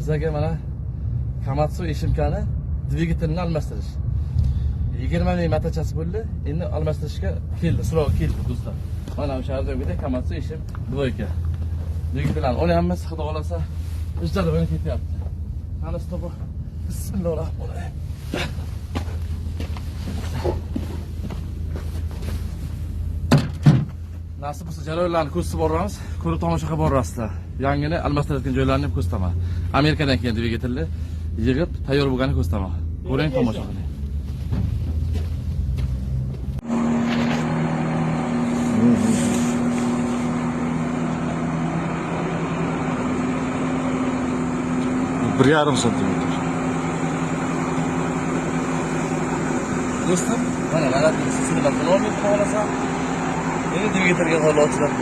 Bizga mana Komatsu ishimkani dvigatelini almashtirish. 20 ming matachasi bo'ldi. Endi almashtirishga keldi, sirog' keldi do'stlar. Mana o'sha yerda Komatsu ishim dvoyka. Dvigatellarni olyapmiz, xudo xolasa, ijara bilan ketyapti. Mana stopi. Bismillahirrohmanirrohim. Nasib bo'lsa jarayonlarni ko'rsatib boramiz, ko'rib tomosha qilib borasizlar. Yangini almashtirayotgan joylarni ham ko'rsataman. Amerikadan kelgan dvigatelni yig'ib tayyor bo'lganini ko'rsataman. Ko'ring, tomosha qiling. Bir yarım santimetre. Do'stlar, mana g'alati sisimidan olmaydi xohlasa. Endi dvigatelga holatlar.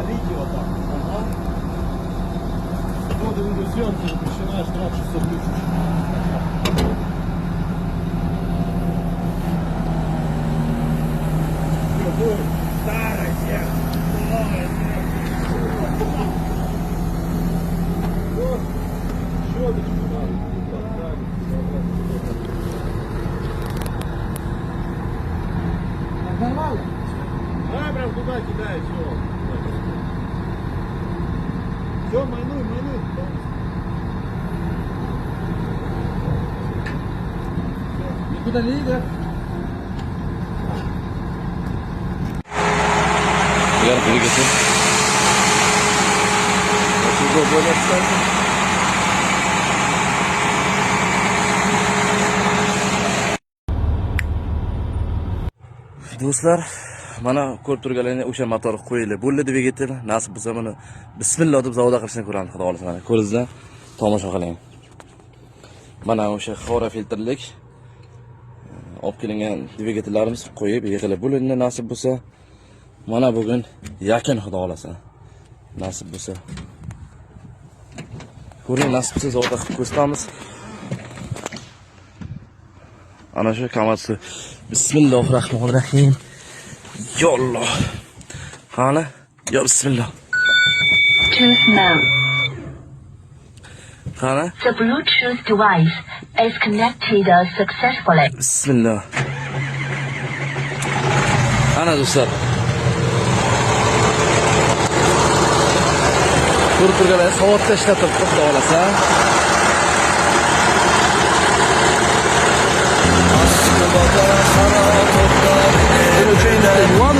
Видео так. Ага. Годы видеосъемки запрещена, штраф 600 тысяч. Старость, новая. Щеточку надо. Нормально? Да, прям туда кидай, все. Все, мануй. Никуда не идет. Diğer dvigatel. Nasıl böyle yapsak? Do'stlar, mana ko'rib turganlaringiz o'sha motor qo'yilib bo'ldi dvigatel. Nasib bo'lsa mana bismillah deb zavoda qilishni ko'ramiz, xudo xolasa. Mana ko'ringizlar, tomosha qiling. Mana o'sha xora filtrlik olib kelingan dvigatellarimiz qo'yib yig'ilib bo'lindi. Nasib bo'lsa, mana bugun yakun, xudo xolasa. Nasib bo'lsa. Ko'ring, nasib bo'lsa zavoda qilib ko'rsatamiz. Ana shu Komatsu. Bismillahirrohmanirrohim. Ya Allah. Qani? Ya bismillah. Bluetooth mode. Qani? The Bluetooth device is connected successfully. Bismillah. Ana do'stlar. Ko'rib turganlaringiz qavatda ishlatib xudo xolasa. One